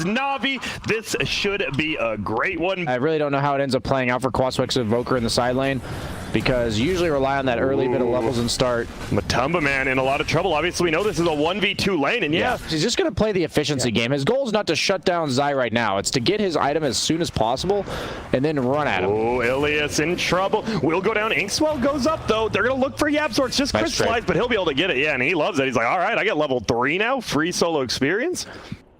NAVI, this should be a great one. I really don't know how it ends up playing out for Quaswex Evoker in the side lane, because you usually rely on that early bit of levels and start. Matumba, man, in a lot of trouble. Obviously, we know this is a 1v2 lane, and yeah. He's just going to play the efficiency game. His goal is not to shut down Zai right now. It's to get his item as soon as possible and then run at him. Oh, Ilias in trouble. Will go down. Inkswell goes up, though. They're going to look for Yapzor. It's just crystallized, but he'll be able to get it. Yeah, and he loves it. He's like, all right, I get level 3 now. Free solo experience.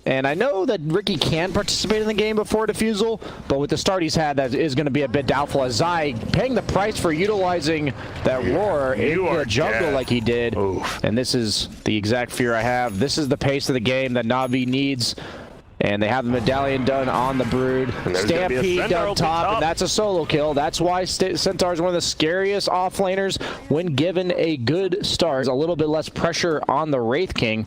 And I know that Ricky can participate in the game before Defusal, but with the start he's had, that is going to be a bit doubtful, as Zai paying the price for utilizing that roar in the jungle like he did. Oof. And this is the exact fear I have. This is the pace of the game that Navi needs. And they have the medallion done on the Brood. Stampede done top, and that's a solo kill. That's why Centaur is one of the scariest offlaners when given a good start. There's a little bit less pressure on the Wraith King,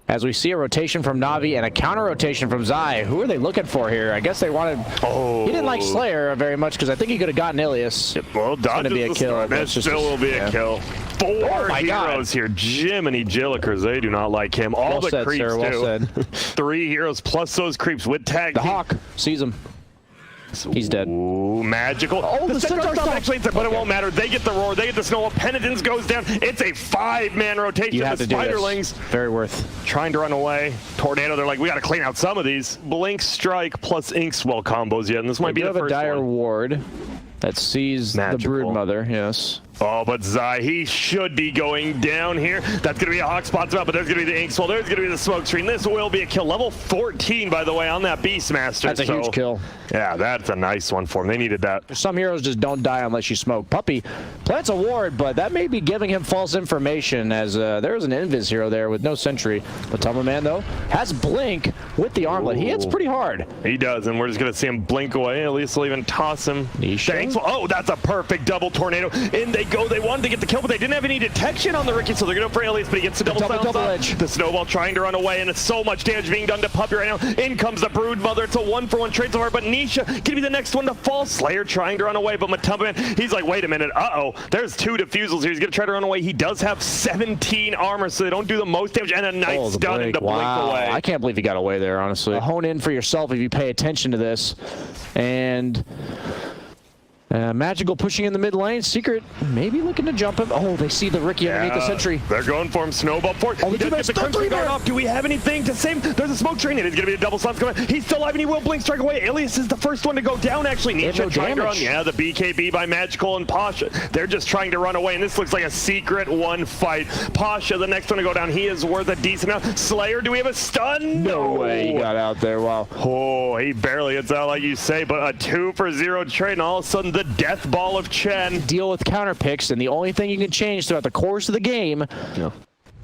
as we see a rotation from Navi and a counter rotation from Zai. Who are they looking for here? I guess they wanted... He didn't like Slayer very much, because I think he could have gotten Ilias. Well, it's going to be a kill. That still will be a kill. 4 heroes here. Jiminy Jillikers, they do not like him. All the creeps, sir. Well said. 3 heroes plus those creeps with tag. The Hawk sees him. He's dead. Ooh, magical. Oh, the Centaur stop actually, but it won't matter. They get the roar, they get the snowball. Penitence goes down. It's a 5-man rotation. You have the to Spiderlings do this. Very worth. Trying to run away. Tornado, they're like, we got to clean out some of these. Blink Strike plus Inkswell combos yet, and this might be the first one. We have a dire ward that sees the Brood Mother, yes. Oh, but Zai, he should be going down here. That's going to be a Hawk spots him out, but there's going to be the Inkswell. There's going to be the smoke screen. This will be a kill. Level 14, by the way, on that Beastmaster. That's a huge kill. Yeah, that's a nice one for him. They needed that. Some heroes just don't die unless you smoke. Puppy plants a ward, but that may be giving him false information, as there's an Invis hero there with no sentry. Matumba man, though, has Blink with the armlet. He hits pretty hard. He does, and we're just going to see him blink away. At least he'll even toss him. Oh, that's a perfect double tornado. In they go. They wanted to get the kill, but they didn't have any detection on the Ricky, so they're going to go for Ilias, but he gets the double edge. The snowball trying to run away, and it's so much damage being done to Puppy right now. In comes the Brood Mother. It's a 1-for-1 trade so far, but Nisha going to be the next one to fall. Slayer trying to run away, but Matumba, he's like, wait a minute, there's 2 defusals here. He's going to try to run away. He does have 17 armor, so they don't do the most damage, and a nice stun into blink away. I can't believe he got away there, honestly. Hone in for yourself if you pay attention to this. And... Magical pushing in the mid lane. Secret maybe looking to jump him. Oh, they see the Ricky underneath the sentry. They're going for him. Snowball for it. Oh, he does get the Crimson Guard off. Do we have anything to save? There's a smoke train. It is going to be a double slap coming. He's still alive, and he will blink strike away. Ilias is the first one to go down, actually. Nisha trying to run. Yeah, the BKB by Magical and Pasha. They're just trying to run away, and this looks like a secret one fight. Pasha, the next one to go down. He is worth a decent amount. Slayer, do we have a stun? No way he got out there. Wow. Oh, he barely gets out, like you say, but a 2-for-0 trade, and all of a sudden the death ball of Chen. Deal with counter picks, and the only thing you can change throughout the course of the game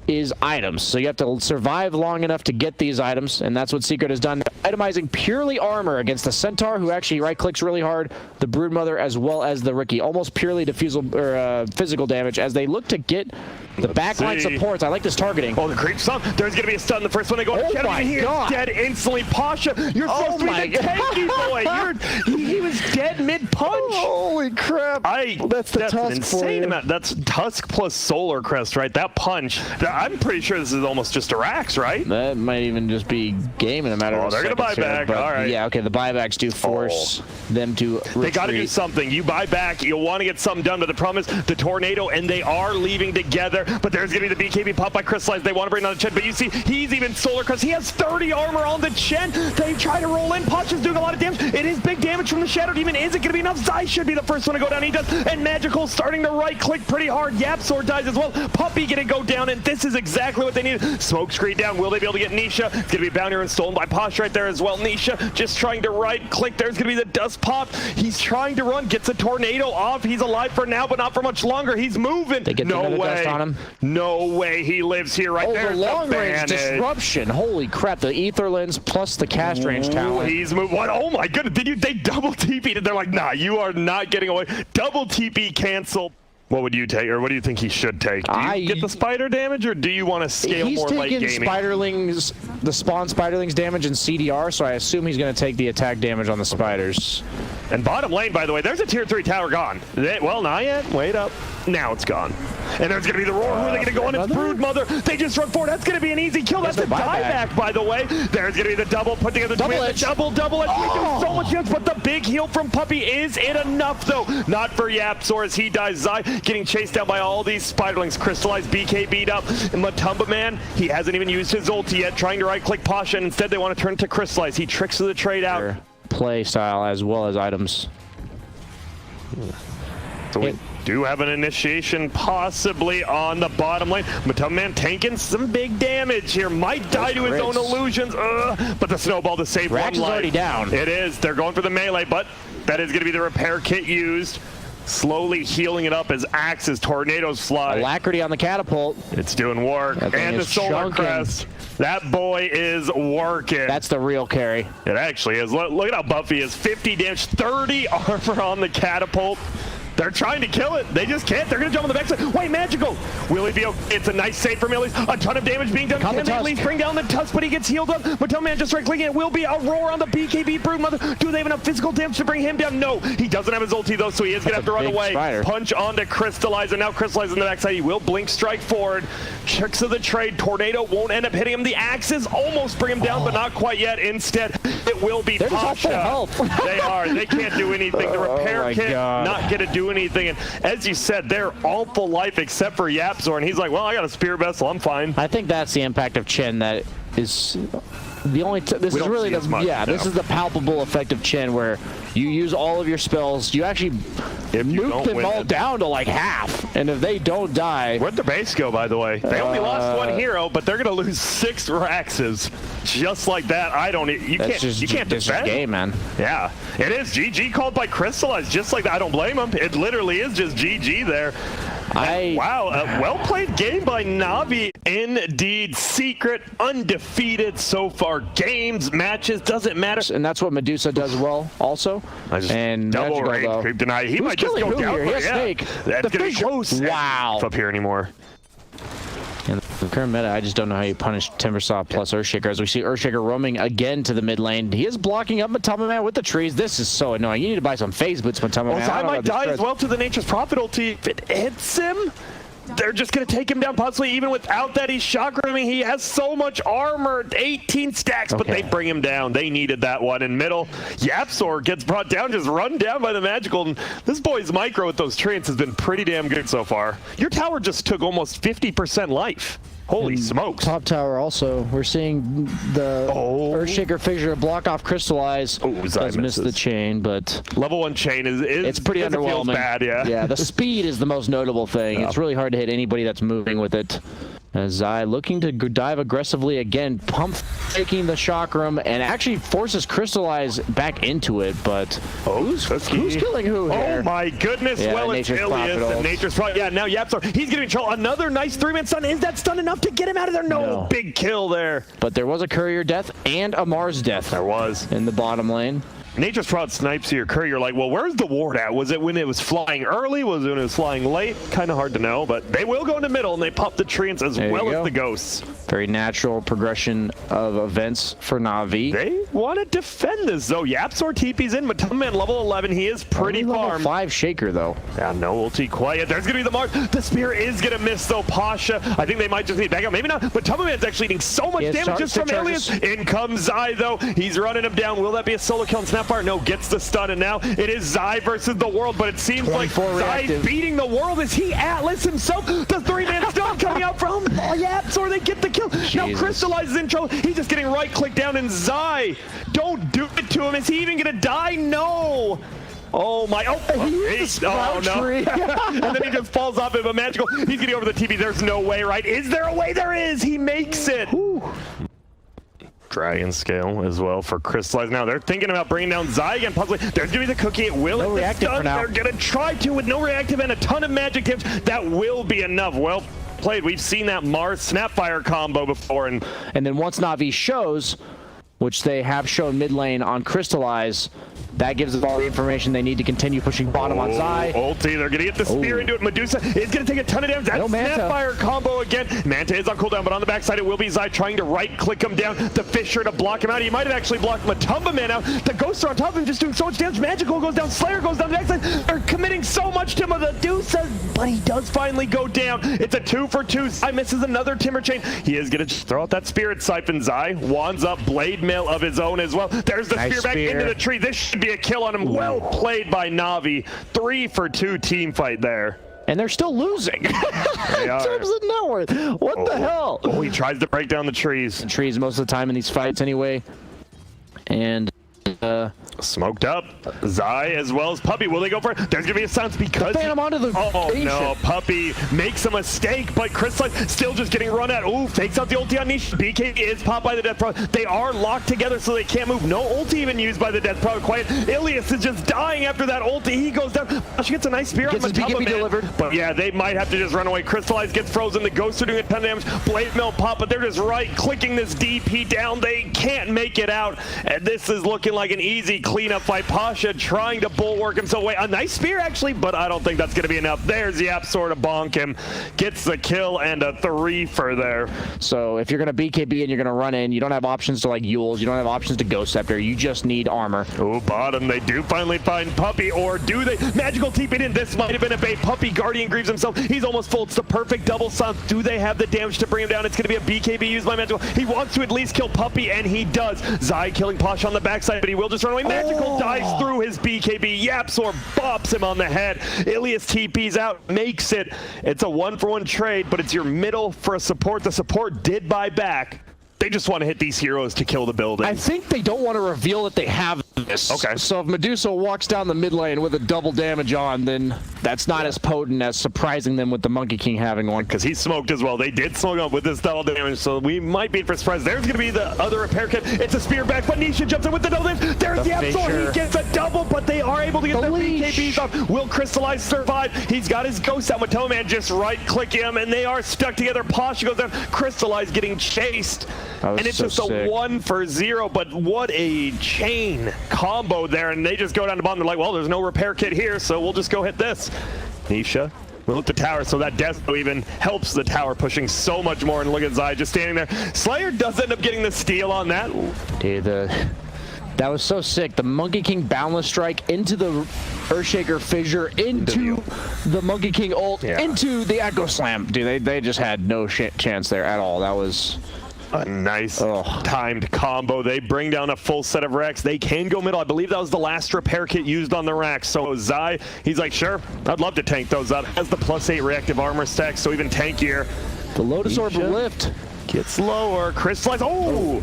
is items. So you have to survive long enough to get these items, and that's what Secret has done. Itemizing purely armor against the Centaur, who actually right-clicks really hard, the Brood Mother, as well as the Ricky. Almost purely diffusal or physical damage as they look to get the backline supports. I like this targeting. Oh, the creep stun. There's going to be a stun. The first one they go. Oh my God. Dead instantly. Pasha, you're supposed to be the tanky boy. He was dead mid-punch. Holy crap. That's the Tusk insane amount. That's Tusk plus Solar Crest, right? That punch. I'm pretty sure this is almost just a Rax, right? That might even just be game in a matter of they're going to buy back. All right. Yeah, okay. The buybacks do force them to retreat. They got to do something. You buy back. You'll want to get something done, but the problem is the Tornado, and they are leaving together. But there's going to be the BKB pop by Crystallized. They want to bring down the Chen, but you see, he's even Solar Crest. He has 30 armor on the Chen. They try to roll in. Pasha's doing a lot of damage. It is big damage from the Shadow Demon. Is it going to be enough? Zai should be the first one to go down. He does. And Magical starting to right-click pretty hard. Yapzor dies as well. Puppy going to go down, and this is exactly what they need. Smoke screen down. Will they be able to get Nisha? It's going to be Bounty and stolen by Posh right there as well. Nisha just trying to right-click. There's going to be the dust pop. He's trying to run. Gets a tornado off. He's alive for now, but not for much longer. He's moving. They get no way. Dust on him. No way he lives here right there. The long range disruption. Holy crap. The Ether Lens plus the cast range talent. He's moving. What? Oh my goodness. They double TP'd and they're like, nah, you are not getting away. Double TP canceled. What would you take, or what do you think he should take? Do you get the spider damage, or do you want to scale more late gaming? He's taking Spiderlings, the spawn Spiderlings damage in CDR, so I assume he's going to take the attack damage on the spiders. And bottom lane, by the way, there's a tier 3 tower gone. Well, not yet. Wait up. Now it's gone. And there's going to be the roar. Who are they going to go on? It's Broodmother. They just run forward. That's going to be an easy kill. That's a dieback, by the way. There's going to be the double put together. Double edge. Double edge. We do so much damage, but the big heal from Puppey is it enough, though? Not for Yapzor as he dies. Zai getting chased down by all these Spiderlings. Crystallized, BK beat up. And Matumba Man, he hasn't even used his ulti yet, trying to right-click Pasha, and instead they want to turn to Crystallize. He tricks the trade out. Play style as well as items. So we do have an initiation possibly on the bottom lane. Matumba Man tanking some big damage here. Might die to his own illusions. But the snowball to save Rax one life. is already down. It is. They're going for the melee, but that is going to be the repair kit used. Slowly healing it up as axes, tornadoes fly. Alacrity on the catapult. It's doing work. And the solar crest. That boy is working. That's the real carry. It actually is. Look at how buffy he is. 50 damage, 30 armor on the catapult. They're trying to kill it. They just can't. They're going to jump on the backside. Wait, Magical. Will he be okay? It's a nice save from Elise. A ton of damage being done. Can they at least bring down the Tusk, but he gets healed up. Matumba Man just right-clicking. It will be a roar on the BKB Broodmother. Do they have enough physical damage to bring him down? No. He doesn't have his ulti, though, so he is going to have to run away. Punch onto Crystallize, and now Crystallize on the backside. He will blink strike forward. Tricks of the trade. Tornado won't end up hitting him. The axes almost bring him down, but not quite yet. Instead, it will be Pasha. They are. They can't do anything. The repair kit not going to do anything. And as you said, they're all full life except for Yapzor, and he's like, well, I got a spear vessel, I'm fine. I think that's the impact of Chen that is the only this is really the this is the palpable effect of Chen, where you use all of your spells, you actually nuke them all down to like half, and if they don't die. Where'd the base go, by the way? They only lost one hero, but they're gonna lose 6 Raxes just like that. You can't defend. Game, man. Yeah, it is GG called by Crystallize, just like that. I don't blame him. It literally is just GG there. Wow, a well-played game by Navi. Indeed, secret, undefeated so far. Games, matches, doesn't matter. And that's what Medusa does well, also. And double range creep deny. He might just go down here. for Snake. That's gonna be close. Wow. Up here anymore. In the current meta, I just don't know how you punish Timbersaw plus Earthshaker, as we see Earthshaker roaming again to the mid lane. He is blocking up Matumba Man with the trees. This is so annoying. You need to buy some phase boots, Matumba Man. I might die as well to the Nature's Prophet ulti. If it hits him, they're just going to take him down, possibly even without that. He's chakraming. He has so much armor, 18 stacks, but they bring him down. They needed that one in middle. Yapzor gets brought down, just run down by the Magical. And this boy's micro with those treants has been pretty damn good so far. Your tower just took almost 50% life. Holy smokes. Top tower also. We're seeing the Earthshaker Fissure block off Crystallize. Does miss the chain, but level 1 chain is it's pretty underwhelming. Feels bad, yeah, the speed is the most notable thing. It's really hard to hit anybody that's moving with it. As Zai looking to dive aggressively again, pump faking the chakram, and actually forces Crystallize back into it, but who's killing who here? Oh my goodness, well, it's Ilias and Nature's Prophet. Yeah, now Yapzor, he's getting control. Another nice 3-man stun. Is that stun enough to get him out of there? No, big kill there. But there was a courier death and a Mars death. There was. In the bottom lane. Nature's Prophet snipes your courier. Like, well, where's the ward at? Was it when it was flying early? Was it when it was flying late? Kind of hard to know, but they will go in the middle, and they pop the treants as well as the ghosts. Very natural progression of events for Navi. They want to defend this, though. Yapzor TP's in. Matumba Man level 11. He is pretty farm. Level 5 Shaker, though. Yeah, no ulti quite yet. There's going to be the Mars. The spear is going to miss, though. Pasha, I think they might just need back up. Maybe not. Matumba Man's actually eating so much damage just from Ilias. In comes Zai, though. He's running him down. Will that be a solo kill on Snapfire? No, gets the stun, and now it is Zai versus the world, but it seems like Zai's beating the world. Is he Atlas himself? The 3-man stun coming out from Yapzor. They get the kill. Now Crystallize is in trouble. He's just getting right-click down, and Zai, don't do it to him. Is he even going to die? No. Oh my, no. And then he just falls off of a Magical. He's getting over the TV. There's no way, right? Is there a way? There is. He makes it. Dragon scale as well for Crystallize. Now they're thinking about bringing down Zai again. Possibly there's gonna be the cookie. It will hit the stun. They're gonna try to with no reactive and a ton of magic tips. That will be enough. Well played. We've seen that Mars Snapfire combo before, and then once Navi shows, which they have shown mid lane on Crystallize, That gives us all the information they need to continue pushing bottom on Zai. Ulti, they're gonna get the spear into it. Medusa is gonna take a ton of damage. That's Snapfire combo again. Manta is on cooldown, but on the backside it will be Zai trying to right-click him down. The Fisher to block him out. He might have actually blocked Matumba Man out. The Ghosts are on top of him, just doing so much damage. Magical goes down, Slayer goes down the next side. They're committing so much to Medusa, but he does finally go down. It's a 2 for 2. Zai misses another Timber Chain. He is gonna just throw out that Spirit Siphon. Zai wands up Blade Mail of his own as well. There's the spear back into the tree. This should be a kill on him. Well played by Navi. 3 for 2 team fight there. And they're still losing. They are. In terms of net worth. What the hell? Oh, he tries to break down the trees. The trees most of the time in these fights anyway. And smoked up. Zai as well as Puppey. Will they go for it? There's gonna be a silence because Phantom onto the station. No, Puppey makes a mistake, but Crystallize still just getting run at. Ooh, takes out the ulti on Niche. BK is popped by the Death Prophet. They are locked together so they can't move. No ulti even used by the Death Prophet. Quiet. Ilias is just dying after that ulti. He goes down. She gets a nice spear on Matumba delivered. But yeah, they might have to just run away. Crystallize gets frozen. The Ghosts are doing a ton of damage. Blade Mill pop, but they're just right-clicking this DP down. They can't make it out. And this is looking like an easy cleanup fight. Pasha trying to bulwark himself away. A nice spear actually, but I don't think that's going to be enough. There's Yap sort of bonk him. Gets the kill and a 3 for there. So if you're going to BKB and you're going to run in, you don't have options to like Yules. You don't have options to Ghost Scepter. You just need armor. Oh, bottom. They do finally find Puppey, or do they? Magical TP in. This might have been a bait. Puppey Guardian Greaves himself. He's almost full. It's the perfect double silence. Do they have the damage to bring him down? It's going to be a BKB used by Magical. He wants to at least kill Puppey, and he does. Zai killing Pasha on the backside, but he will just run away. Magical dies through his BKB. Yapsor bops him on the head. Ilias TP's out, makes it. It's a 1-for-1 trade, but it's your middle for a support. The support did buy back. They just want to hit these heroes to kill the building. I think they don't want to reveal that they have this. Okay. So if Medusa walks down the mid lane with a double damage on, then that's not as potent as surprising them with the Monkey King having one. Because he smoked as well. They did smoke up with this double damage, so we might be for surprise. There's going to be the other repair kit. It's a spear back, but Nisha jumps in with the double damage. There's the Absol. He gets a double, but they are able to get their BKBs off. Will Crystallize survive? He's got his ghost out. Matumba Man just right-click him, and they are stuck together. Pasha goes down. Crystallize getting chased. And it's so just a 1 for 0, but what a chain combo there. And they just go down to bottom. They're like, well, there's no repair kit here, so we'll just go hit this. Nisha will hit the tower, so that death even helps the tower pushing so much more. And look at Zai just standing there. Slayer does end up getting the steal on that. Dude, that was so sick. The Monkey King Boundless Strike into the Earthshaker Fissure, into the Monkey King ult, into the Echo Slam. Dude, they just had no chance there at all. That was a nice timed combo. They bring down a full set of racks. They can go middle. I believe that was the last repair kit used on the racks. So Zai, he's like, sure, I'd love to tank those up. Has the +8 reactive armor stack, so even tankier. The Lotus Orb lift gets lower. Crystallize.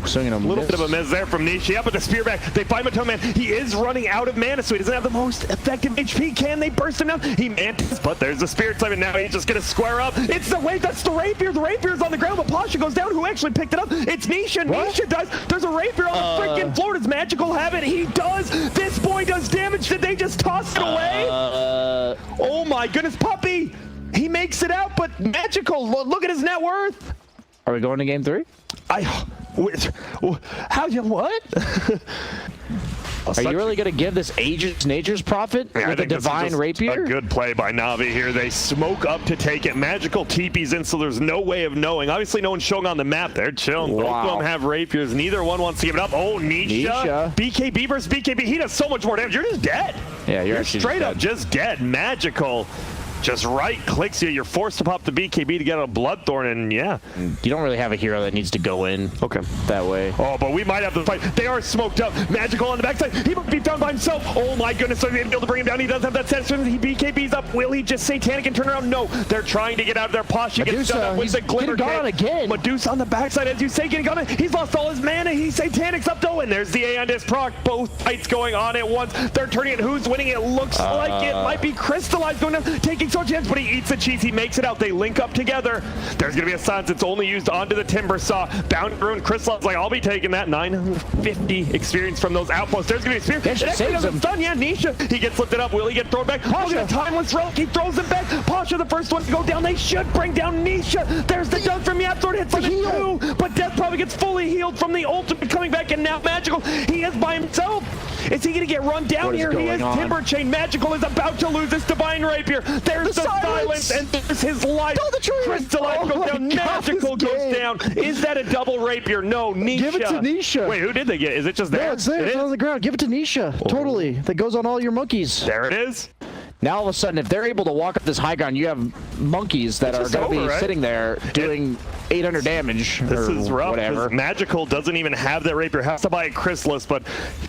Swinging a little bit of a miss there from Niche. Yeah, but the spear back. They find Matumba Man. He is running out of mana, so he doesn't have the most effective HP. Can they burst him down? He mantis, but there's the Spirit Siphon. Now he's just going to square up. It's the wait. That's the Rapier. The Rapier's on the ground, but Pasha goes down. Who actually picked it up? It's Nisha. Nisha does. There's a Rapier on the freaking floor. Does Magical have it? He does. This boy does damage. Did they just toss it away? Oh my goodness. Puppey. He makes it out, but Magical, look at his net worth. Are we going to game 3? How you what? Are you really going to give this Nature's Prophet with a Divine Rapier? A good play by Navi here. They smoke up to take it. Magical TP's in, so there's no way of knowing. Obviously, no one's showing on the map. They're chilling. Both of them have rapiers. Neither one wants to give it up. Oh, Nisha. BKB versus BKB. He does so much more damage. You're just dead. Yeah, you're straight up just dead. Magical just right-clicks you. You're forced to pop the BKB to get a Bloodthorn, and yeah. You don't really have a hero that needs to go in that way. Oh, but we might have to fight. They are smoked up. Magical on the backside. He might be found by himself. Oh my goodness, so he's able to bring him down. He does have that sensor. He BKB's up. Will he just Satanic and turn around? No. They're trying to get out of their Pasha. Gets done up with the Glimmer Gone again. Medusa on the backside, as you say, getting gone. He's lost all his mana. He's Satanic's up though, and there's the Aeon Disc proc. Both fights going on at once. They're turning it. Who's winning? It looks like it might be Crystallize going down, taking so much damage, but he eats the cheese. He makes it out. They link up together. There's going to be a silence. It's only used onto the Timber Saw. Bound Rune. Crystallize like, I'll be taking that. 950 experience from those outposts. There's going to be a spear. It actually doesn't stun. Yeah, Nisha. He gets lifted up. Will he get thrown back? Pasha, timeless relic. He throws him back. Pasha, the first one to go down. They should bring down Nisha. There's the dunk from Yapthor. Hits on the 2, but Death probably gets fully healed from the ultimate coming back, and now Magical. He is by himself. Is he going to get run down here? He is. Timber Chain. Magical is about to lose this Divine Rapier. There's the silence, and there's his life. Crystallize goes down. Magical goes down. Is that a double Rapier? No, Nisha. Give it to Nisha. Wait, who did they get? Is it just there? No, it's there. It's on the ground. Give it to Nisha. Totally. That goes on all your monkeys. There it is. Now all of a sudden, if they're able to walk up this high ground, you have monkeys that are going to be sitting there doing 800 damage. This is rough. Whatever. Magical doesn't even have that Rapier. Has to buy a Chrysalis, but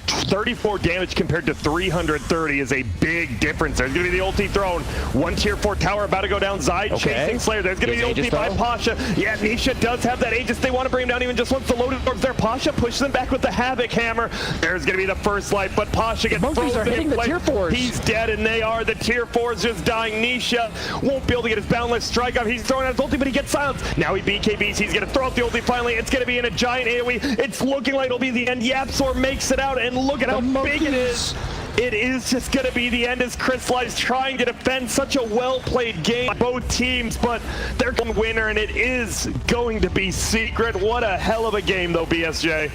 34 damage compared to 330 is a big difference. There's going to be the ulti thrown. One tier 4 tower about to go down. Zide chasing Slayer. There's going to be the ulti by Pasha. Yeah, Nisha does have that Aegis. They want to bring him down even just once the loaded orbs there. Pasha pushes him back with the Havoc Hammer. There's going to be the first life, but Pasha gets monkeys are hitting the tier 4s. He's dead, and they are. The tier 4s just dying. Nisha won't be able to get his Boundless Strike off. He's throwing out his ulti, but he gets silenced. Now he BKBs. He's going to throw out the ulti finally. It's going to be in a giant AoE. It's looking like it'll be the end. Yapsor makes it out, and look at how big it is. It is just going to be the end as Crystallize trying to defend such a well-played game by both teams, but they're going to win winner, and it is going to be Secret. What a hell of a game, though, BSJ.